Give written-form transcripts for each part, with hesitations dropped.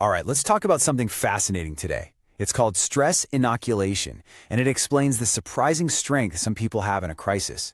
All right, let's talk about something fascinating today. It's called stress inoculation, and it explains the surprising strength some people have in a crisis.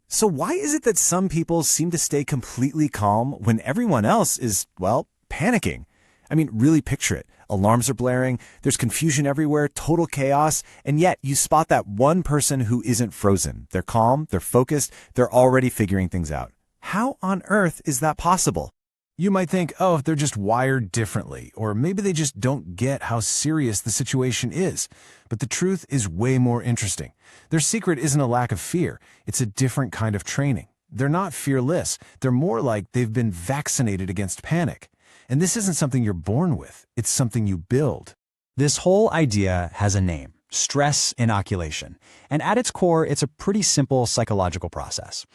So why is it that some people seem to stay completely calm when everyone else is, well, panicking? I mean, really picture it. Alarms are blaring, there's confusion everywhere, total chaos, and yet you spot that one person who isn't frozen. They're calm, they're focused, they're already figuring things out. How on earth is that possible? You might think, oh, they're just wired differently, or maybe they just don't get how serious the situation is. But the truth is way more interesting. Their secret isn't a lack of fear, it's a different kind of training. They're not fearless, they're more like they've been vaccinated against panic. And this isn't something you're born with, it's something you build. This whole idea has a name: stress inoculation. And at its core, it's a pretty simple psychological process.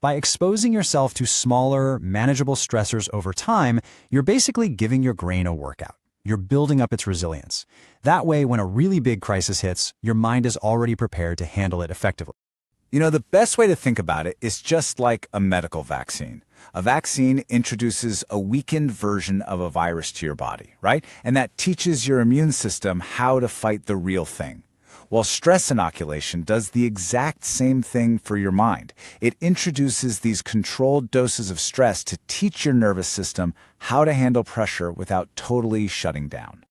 By exposing yourself to smaller, manageable stressors over time, you're basically giving your brain a workout. You're building up its resilience. That way, when a really big crisis hits, your mind is already prepared to handle it effectively. You know, the best way to think about it is just like a medical vaccine. A vaccine introduces a weakened version of a virus to your body, right? And that teaches your immune system how to fight the real thing. Well, stress inoculation does the exact same thing for your mind. It introduces these controlled doses of stress to teach your nervous system how to handle pressure without totally shutting down.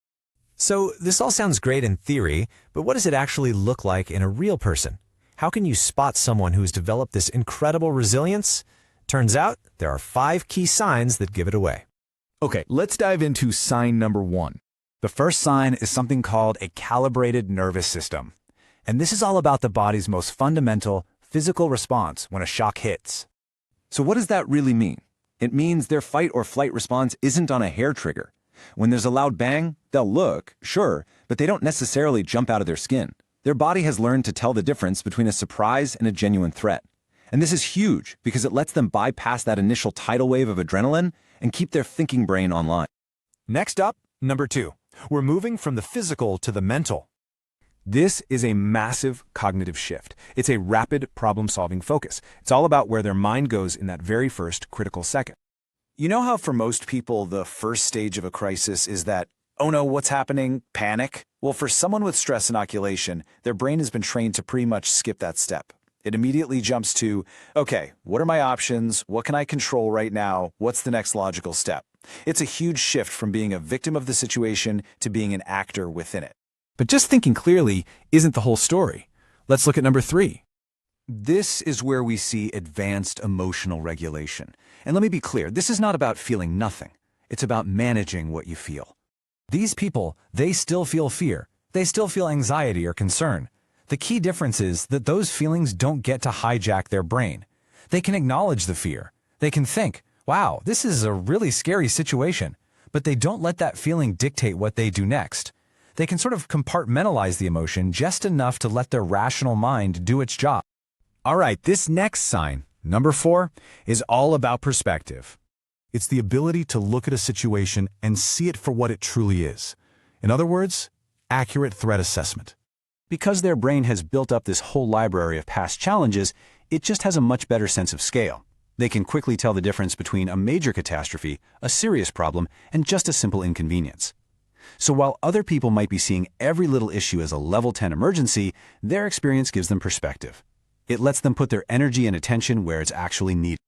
So this all sounds great in theory, but what does it actually look like in a real person? How can you spot someone who's developed this incredible resilience? Turns out there are 5 key signs that give it away. Okay, let's dive into sign number 1. The first sign is something called a calibrated nervous system. And this is all about the body's most fundamental physical response when a shock hits. So what does that really mean? It means their fight or flight response isn't on a hair trigger. When there's a loud bang, they'll look, sure, but they don't necessarily jump out of their skin. Their body has learned to tell the difference between a surprise and a genuine threat. And this is huge because it lets them bypass that initial tidal wave of adrenaline and keep their thinking brain online. Next up, number 2. We're moving from the physical to the mental. This is a massive cognitive shift. It's a rapid problem-solving focus. It's all about where their mind goes in that very first critical second. You know how for most people, the first stage of a crisis is that, oh no, what's happening? Panic? Well, for someone with stress inoculation, their brain has been trained to pretty much skip that step. It immediately jumps to, okay, what are my options? What can I control right now? What's the next logical step? It's a huge shift from being a victim of the situation to being an actor within it. But just thinking clearly isn't the whole story. Let's look at number 3. This is where we see advanced emotional regulation. And let me be clear, this is not about feeling nothing. It's about managing what you feel. These people, they still feel fear. They still feel anxiety or concern. The key difference is that those feelings don't get to hijack their brain. They can acknowledge the fear. They can think, wow, this is a really scary situation. But they don't let that feeling dictate what they do next. They can sort of compartmentalize the emotion just enough to let their rational mind do its job. All right, this next sign, number 4, is all about perspective. It's the ability to look at a situation and see it for what it truly is. In other words, accurate threat assessment. Because their brain has built up this whole library of past challenges, it just has a much better sense of scale. They can quickly tell the difference between a major catastrophe, a serious problem, and just a simple inconvenience. So while other people might be seeing every little issue as a level 10 emergency, their experience gives them perspective. It lets them put their energy and attention where it's actually needed.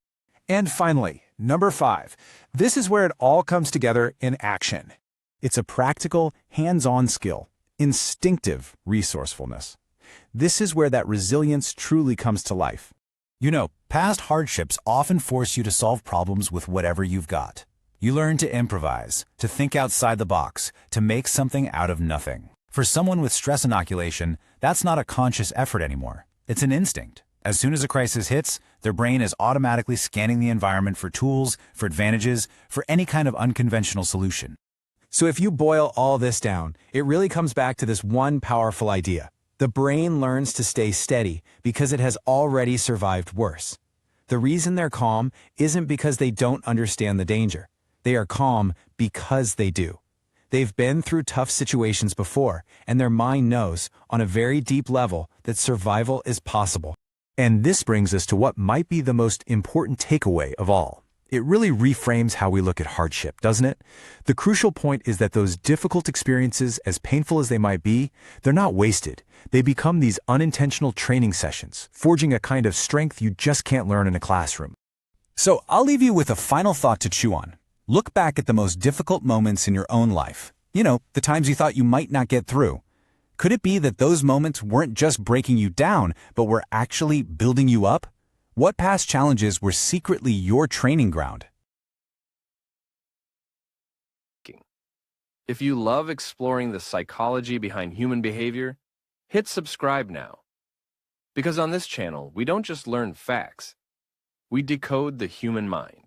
And finally, number 5. This is where it all comes together in action. It's a practical, hands-on skill. Instinctive resourcefulness. This is where that resilience truly comes to life. You know, past hardships often force you to solve problems with whatever you've got. You learn to improvise, to think outside the box, to make something out of nothing. For someone with stress inoculation, that's not a conscious effort anymore. It's an instinct. As soon as a crisis hits, their brain is automatically scanning the environment for tools, for advantages, for any kind of unconventional solution. So if you boil all this down, it really comes back to this one powerful idea. The brain learns to stay steady because it has already survived worse. The reason they're calm isn't because they don't understand the danger. They are calm because they do. They've been through tough situations before, and their mind knows, on a very deep level, that survival is possible. And this brings us to what might be the most important takeaway of all. It really reframes how we look at hardship, doesn't it? The crucial point is that those difficult experiences, as painful as they might be, they're not wasted. They become these unintentional training sessions, forging a kind of strength you just can't learn in a classroom. So I'll leave you with a final thought to chew on. Look back at the most difficult moments in your own life. You know, the times you thought you might not get through. Could it be that those moments weren't just breaking you down, but were actually building you up? What past challenges were secretly your training ground? If you love exploring the psychology behind human behavior, hit subscribe now. Because on this channel, we don't just learn facts, we decode the human mind.